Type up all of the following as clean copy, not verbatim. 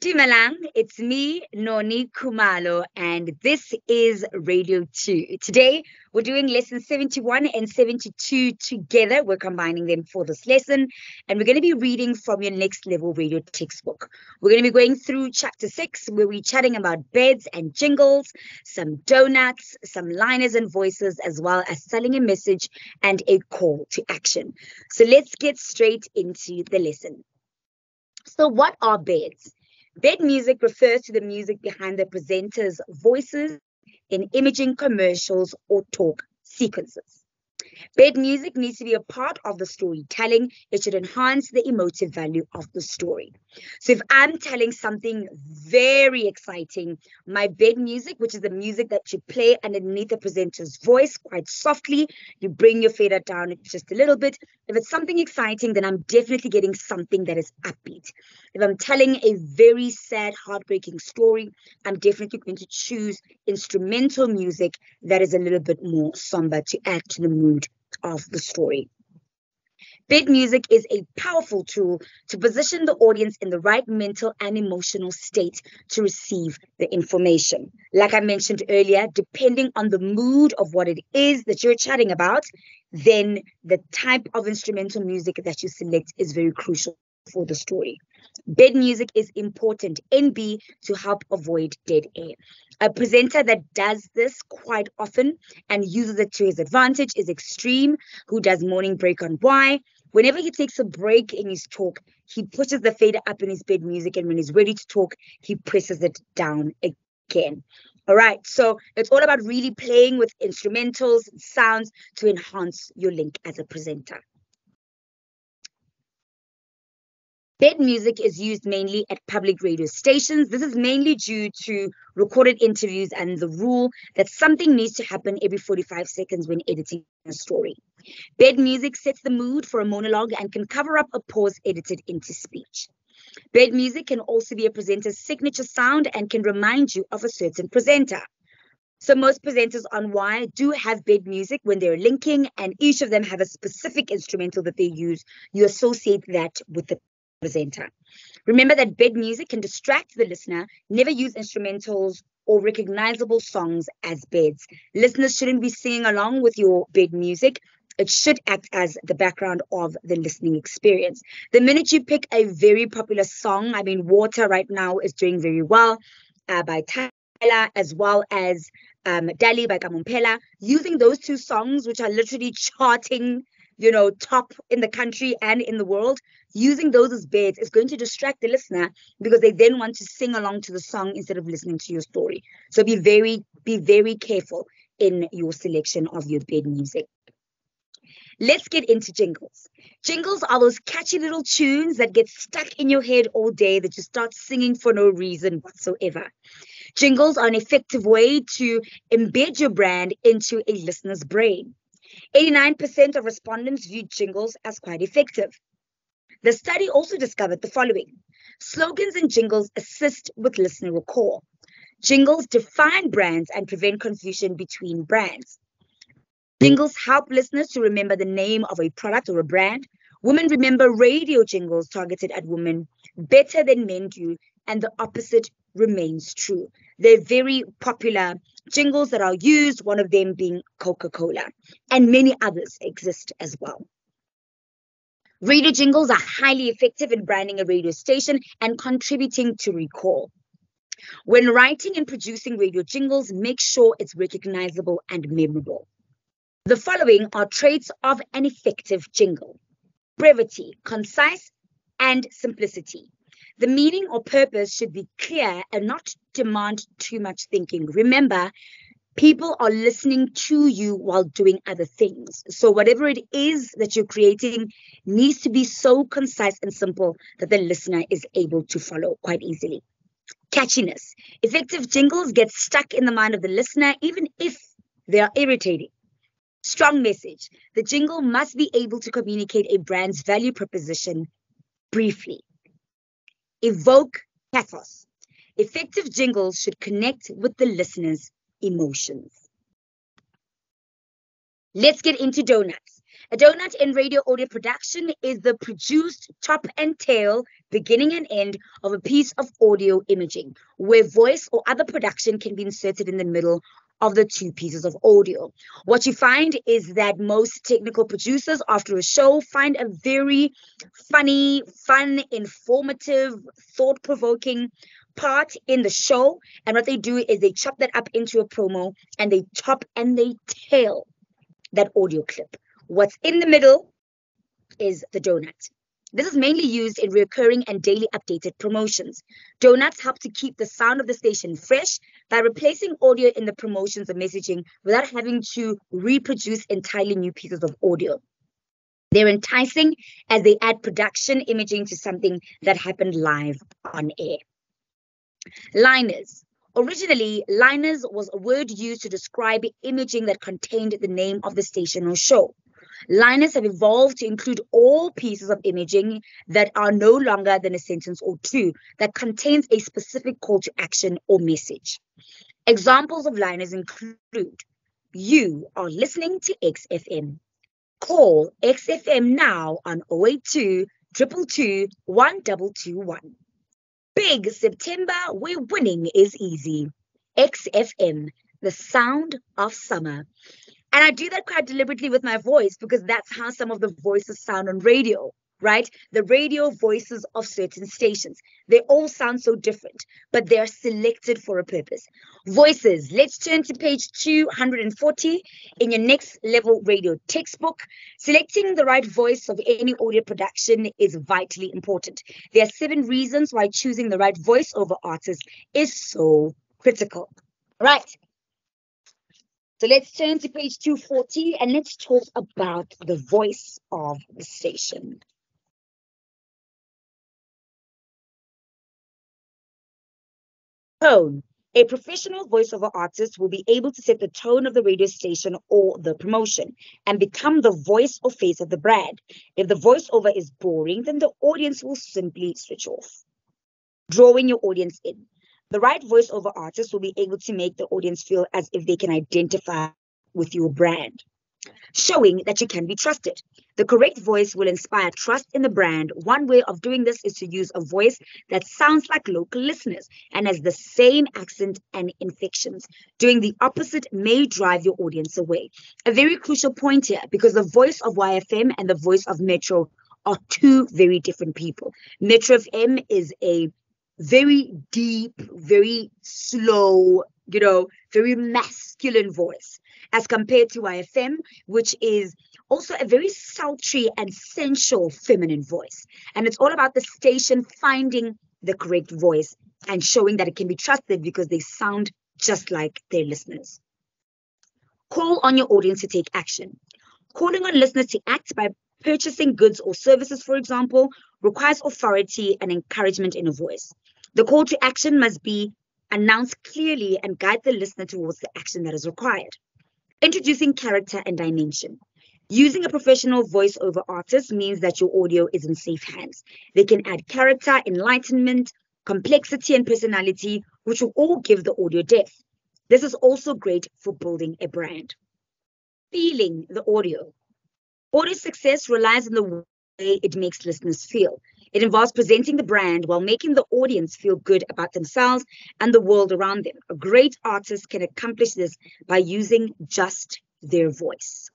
Dumalang, it's me, Noni Kumalo, and this is Radio 2. Today, we're doing lesson 71 and 72 together. We're combining them for this lesson, and we're going to be reading from your next level radio textbook. We're going to be going through chapter 6, where we're chatting about beds and jingles, some donuts, some liners and voices, as well as selling a message and a call to action. So let's get straight into the lesson. So what are beds? Bed music refers to the music behind the presenter's voices in imaging commercials or talk sequences. Bed music needs to be a part of the storytelling. It should enhance the emotive value of the story. So if I'm telling something very exciting, my bed music, which is the music that you play underneath the presenter's voice quite softly, you bring your fader down just a little bit. If it's something exciting, then I'm definitely getting something that is upbeat. If I'm telling a very sad, heartbreaking story, I'm definitely going to choose instrumental music that is a little bit more somber to add to the mood of the story. Bed music is a powerful tool to position the audience in the right mental and emotional state to receive the information. Like I mentioned earlier, depending on the mood of what it is that you're chatting about, then the type of instrumental music that you select is very crucial for the story. Bed music is important, NB, to help avoid dead air. A presenter that does this quite often and uses it to his advantage is Extreme, who does Morning Break on Y. Whenever he takes a break in his talk, he pushes the fader up in his bed music, and when he's ready to talk, he presses it down again. All right, so it's all about really playing with instrumentals and sounds to enhance your link as a presenter. Bed music is used mainly at public radio stations. This is mainly due to recorded interviews and the rule that something needs to happen every 45 seconds when editing a story. Bed music sets the mood for a monologue and can cover up a pause edited into speech. Bed music can also be a presenter's signature sound and can remind you of a certain presenter. So most presenters on Y do have bed music when they're linking, and each of them have a specific instrumental that they use. You associate that with the presenter. Remember that bed music can distract the listener. Never use instrumentals or recognizable songs as beds. Listeners shouldn't be singing along with your bed music. It should act as the background of the listening experience. The minute you pick a very popular song, I mean, Water right now is doing very well by Tyler, as well as Dali by Kamumpela, using those two songs, which are literally charting, top in the country and in the world, using those as beds is going to distract the listener because they then want to sing along to the song instead of listening to your story. So be very careful in your selection of your bed music. Let's get into jingles. Jingles are those catchy little tunes that get stuck in your head all day that you start singing for no reason whatsoever. Jingles are an effective way to embed your brand into a listener's brain. 89% of respondents viewed jingles as quite effective. The study also discovered the following. Slogans and jingles assist with listener recall. Jingles define brands and prevent confusion between brands. Jingles help listeners to remember the name of a product or a brand. Women remember radio jingles targeted at women better than men do, and the opposite remains true. They're very popular jingles that are used, one of them being Coca-Cola, and many others exist as well. Radio jingles are highly effective in branding a radio station and contributing to recall. When writing and producing radio jingles, make sure it's recognizable and memorable. The following are traits of an effective jingle: brevity, concise, and simplicity. The meaning or purpose should be clear and not demand too much thinking. Remember, people are listening to you while doing other things. So whatever it is that you're creating needs to be so concise and simple that the listener is able to follow quite easily. Catchiness. Effective jingles get stuck in the mind of the listener even if they are irritating. Strong message. The jingle must be able to communicate a brand's value proposition briefly. Evoke pathos. Effective jingles should connect with the listener's emotions. Let's get into donuts. A donut in radio audio production is the produced top and tail, beginning and end of a piece of audio imaging, where voice or other production can be inserted in the middle of the two pieces of audio. What you find is that most technical producers after a show find a very funny, fun, informative, thought-provoking part in the show, and what they do is they chop that up into a promo and they top and they tail that audio clip. What's in the middle is the donut. This is mainly used in recurring and daily updated promotions. Donuts help to keep the sound of the station fresh by replacing audio in the promotions or messaging without having to reproduce entirely new pieces of audio. They're enticing as they add production imaging to something that happened live on air. Liners. Originally, liners was a word used to describe imaging that contained the name of the station or show. Liners have evolved to include all pieces of imaging that are no longer than a sentence or two that contains a specific call to action or message. Examples of liners include, you are listening to XFM. Call XFM now on 082 222 1221. Big September, where winning is easy. XFM, the sound of summer. And I do that quite deliberately with my voice because that's how some of the voices sound on radio, right? The radio voices of certain stations. They all sound so different, but they're selected for a purpose. Voices. Let's turn to page 240 in your next level radio textbook. Selecting the right voice of any audio production is vitally important. There are 7 reasons why choosing the right voiceover artist is so critical. Right. So let's turn to page 240 and let's talk about the voice of the station. Tone. A professional voiceover artist will be able to set the tone of the radio station or the promotion and become the voice or face of the brand. If the voiceover is boring, then the audience will simply switch off. Drawing your audience in. The right voiceover artist will be able to make the audience feel as if they can identify with your brand, showing that you can be trusted. The correct voice will inspire trust in the brand. One way of doing this is to use a voice that sounds like local listeners and has the same accent and inflections. Doing the opposite may drive your audience away. A very crucial point here, because the voice of YFM and the voice of Metro are 2 very different people. Metro FM is a very deep, very slow, very masculine voice, as compared to YFM, which is also a very sultry and sensual feminine voice. And it's all about the station finding the correct voice and showing that it can be trusted because they sound just like their listeners. Call on your audience to take action. Calling on listeners to act by purchasing goods or services, for example, requires authority and encouragement in a voice. The call to action must be announced clearly and guide the listener towards the action that is required. Introducing character and dimension. Using a professional voiceover artist means that your audio is in safe hands. They can add character, enlightenment, complexity, and personality, which will all give the audio depth. This is also great for building a brand. Feeling the audio. Audio success relies on the way it makes listeners feel. It involves presenting the brand while making the audience feel good about themselves and the world around them. A great artist can accomplish this by using just their voice.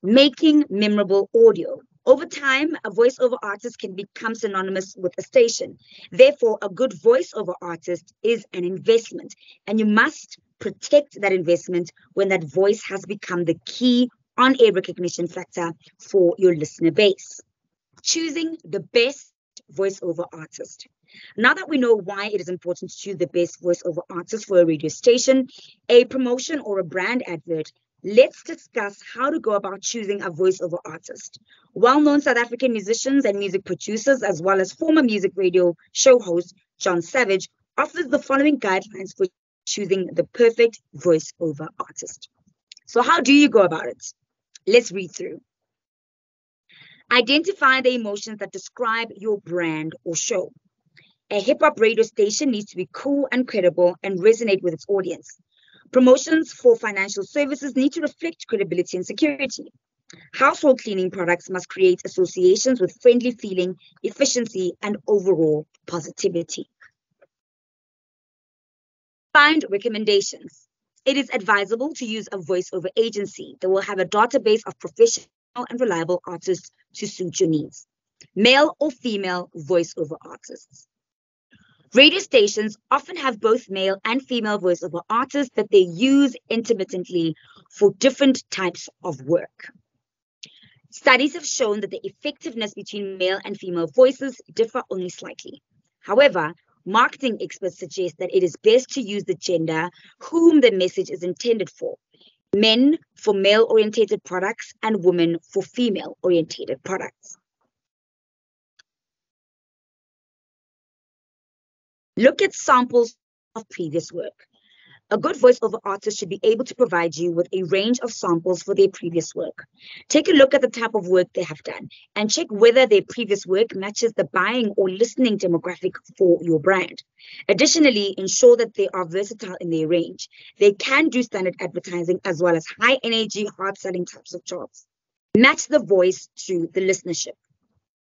Making memorable audio. Over time, a voiceover artist can become synonymous with a station. Therefore, a good voiceover artist is an investment, and you must protect that investment when that voice has become the key on-air recognition factor for your listener base. Choosing the best voiceover artist. Now that we know why it is important to choose the best voiceover artist for a radio station, a promotion, or a brand advert, let's discuss how to go about choosing a voiceover artist. Well-known South African musicians and music producers, as well as former music radio show host John Savage, offers the following guidelines for choosing the perfect voiceover artist. So how do you go about it? Let's read through. Identify the emotions that describe your brand or show. A hip-hop radio station needs to be cool and credible and resonate with its audience. Promotions for financial services need to reflect credibility and security. Household cleaning products must create associations with friendly feeling, efficiency, and overall positivity. Find recommendations. It is advisable to use a voiceover agency that will have a database of professional and reliable artists to suit your needs. Male or female voiceover artists. Radio stations often have both male and female voiceover artists that they use intermittently for different types of work. Studies have shown that the effectiveness between male and female voices differ only slightly. However, marketing experts suggest that it is best to use the gender whom the message is intended for. Men for male-orientated products and women for female-orientated products. Look at samples of previous work. A good voiceover artist should be able to provide you with a range of samples for their previous work. Take a look at the type of work they have done and check whether their previous work matches the buying or listening demographic for your brand. Additionally, ensure that they are versatile in their range. They can do standard advertising as well as high energy, hard selling types of jobs. Match the voice to the listenership.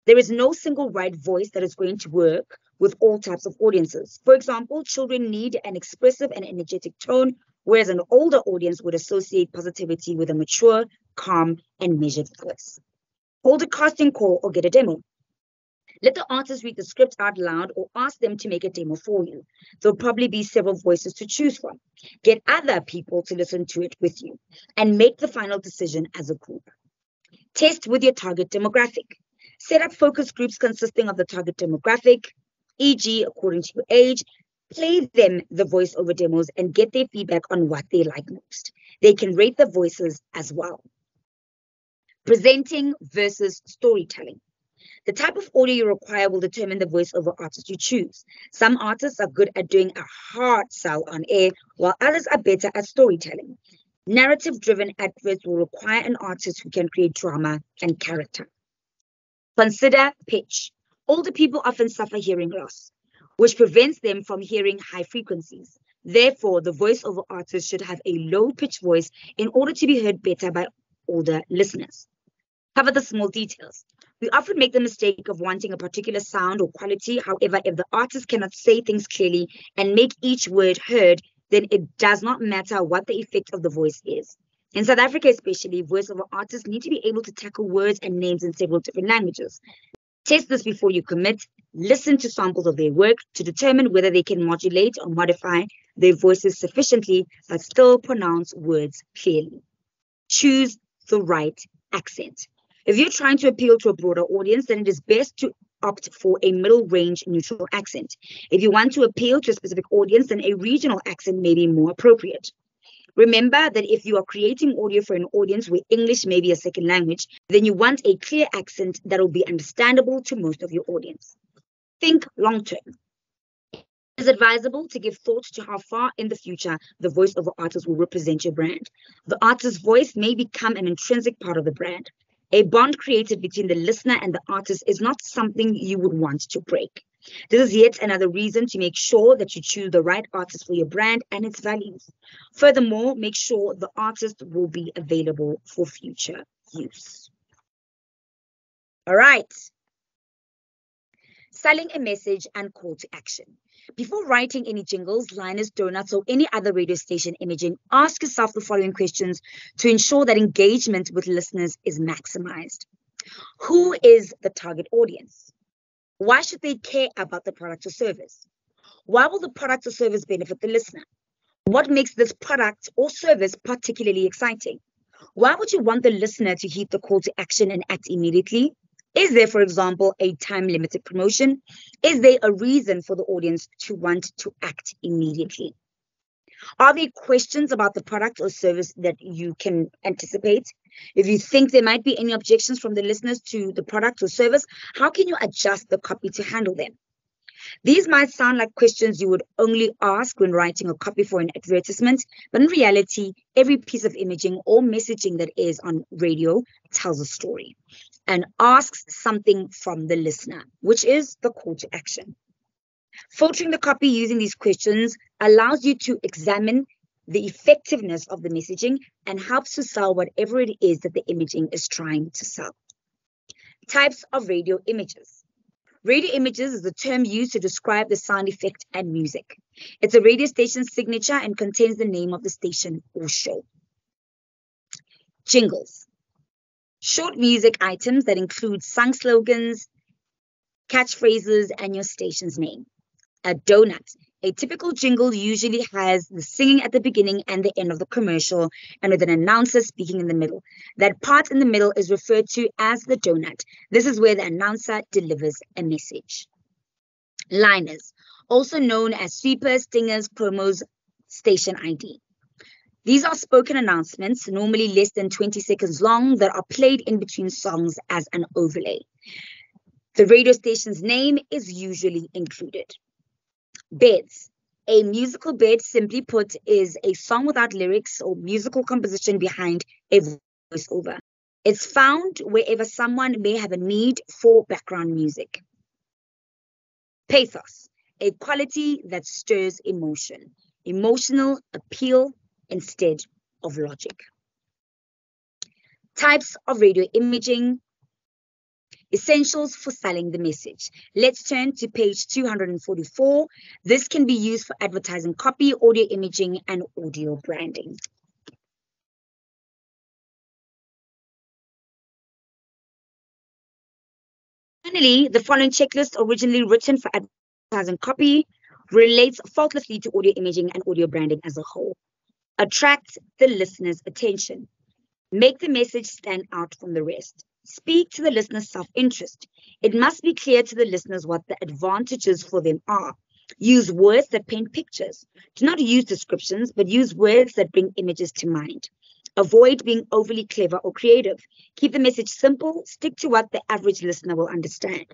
There is no single right voice that is going to work with all types of audiences. For example, children need an expressive and energetic tone, whereas an older audience would associate positivity with a mature, calm, and measured voice. Hold a casting call or get a demo. Let the artist read the script out loud or ask them to make a demo for you. There'll probably be several voices to choose from. Get other people to listen to it with you and make the final decision as a group. Test with your target demographic. Set up focus groups consisting of the target demographic, e.g., according to your age. Play them the voiceover demos and get their feedback on what they like most. They can rate the voices as well. Presenting versus storytelling. The type of audio you require will determine the voiceover artist you choose. Some artists are good at doing a hard sell on air, while others are better at storytelling. Narrative-driven adverts will require an artist who can create drama and character. Consider pitch. Older people often suffer hearing loss, which prevents them from hearing high frequencies. Therefore, the voiceover artist should have a low-pitched voice in order to be heard better by older listeners. Cover the small details. We often make the mistake of wanting a particular sound or quality. However, if the artist cannot say things clearly and make each word heard, then it does not matter what the effect of the voice is. In South Africa especially, voiceover artists need to be able to tackle words and names in several different languages. Test this before you commit. Listen to samples of their work to determine whether they can modulate or modify their voices sufficiently but still pronounce words clearly. Choose the right accent. If you're trying to appeal to a broader audience, then it is best to opt for a middle range neutral accent. If you want to appeal to a specific audience, then a regional accent may be more appropriate. Remember that if you are creating audio for an audience where English may be a second language, then you want a clear accent that will be understandable to most of your audience. Think long term. It is advisable to give thought to how far in the future the voiceover artist will represent your brand. The artist's voice may become an intrinsic part of the brand. A bond created between the listener and the artist is not something you would want to break. This is yet another reason to make sure that you choose the right artist for your brand and its values. Furthermore, make sure the artist will be available for future use. All right. Selling a message and call to action. Before writing any jingles, liners, donuts, or any other radio station imaging, ask yourself the following questions to ensure that engagement with listeners is maximized. Who is the target audience? Why should they care about the product or service? Why will the product or service benefit the listener? What makes this product or service particularly exciting? Why would you want the listener to heed the call to action and act immediately? Is there, for example, a time-limited promotion? Is there a reason for the audience to want to act immediately? Are there questions about the product or service that you can anticipate? If you think there might be any objections from the listeners to the product or service, how can you adjust the copy to handle them? These might sound like questions you would only ask when writing a copy for an advertisement, but in reality, every piece of imaging or messaging that is on radio tells a story and asks something from the listener, which is the call to action. Filtering the copy using these questions allows you to examine the effectiveness of the messaging, and helps to sell whatever it is that the imaging is trying to sell. Types of radio images. Radio images is a term used to describe the sound effect and music. It's a radio station's signature and contains the name of the station or show. Jingles. Short music items that include song slogans, catchphrases, and your station's name. A donut. A typical jingle usually has the singing at the beginning and the end of the commercial, and with an announcer speaking in the middle. That part in the middle is referred to as the donut. This is where the announcer delivers a message. Liners, also known as sweepers, stingers, promos, station ID. These are spoken announcements, normally less than 20 seconds long, that are played in between songs as an overlay. The radio station's name is usually included. Beds. A musical bed, simply put, is a song without lyrics or musical composition behind a voiceover. It's found wherever someone may have a need for background music. Pathos. A quality that stirs emotion. Emotional appeal instead of logic. Types of radio imaging. Essentials for selling the message. Let's turn to page 244. This can be used for advertising copy, audio imaging, and audio branding. Finally, the following checklist, originally written for advertising copy, relates faultlessly to audio imaging and audio branding as a whole. Attract the listener's attention. Make the message stand out from the rest. Speak to the listener's self-interest. It must be clear to the listeners what the advantages for them are. Use words that paint pictures. Do not use descriptions, but use words that bring images to mind. Avoid being overly clever or creative. Keep the message simple. Stick to what the average listener will understand.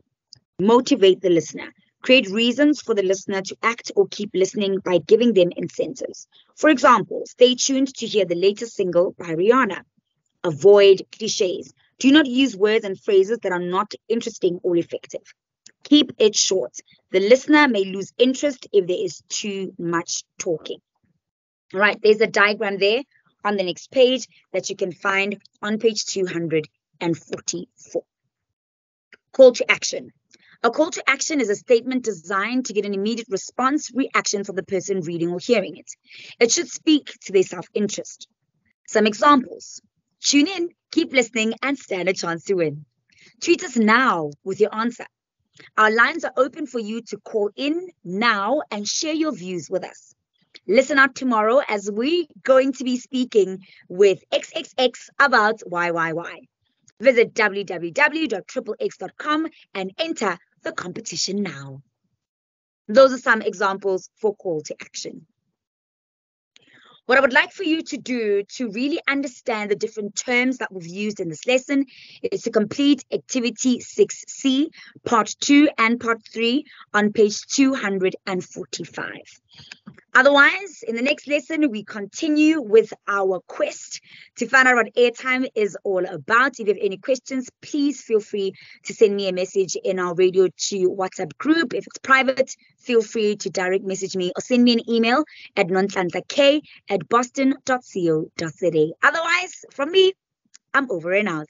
Motivate the listener. Create reasons for the listener to act or keep listening by giving them incentives. For example, stay tuned to hear the latest single by Rihanna. Avoid cliches. Do not use words and phrases that are not interesting or effective. Keep it short. The listener may lose interest if there is too much talking. All right, there's a diagram there on the next page that you can find on page 244. Call to action. A call to action is a statement designed to get an immediate response, reaction from the person reading or hearing it. It should speak to their self-interest. Some examples. Tune in, keep listening, and stand a chance to win. Tweet us now with your answer. Our lines are open for you to call in now and share your views with us. Listen out tomorrow as we're going to be speaking with XXX about YYY. Visit www.xxx.com and enter the competition now. Those are some examples for call to action. What I would like for you to do to really understand the different terms that we've used in this lesson is to complete activity 6C, part 2 and part 3 on page 245. Otherwise, in the next lesson, we continue with our quest to find out what airtime is all about. If you have any questions, please feel free to send me a message in our Radio to WhatsApp group. If it's private, feel free to direct message me or send me an email at nonhlanhla@boston.co.za. Otherwise, from me, I'm over and out.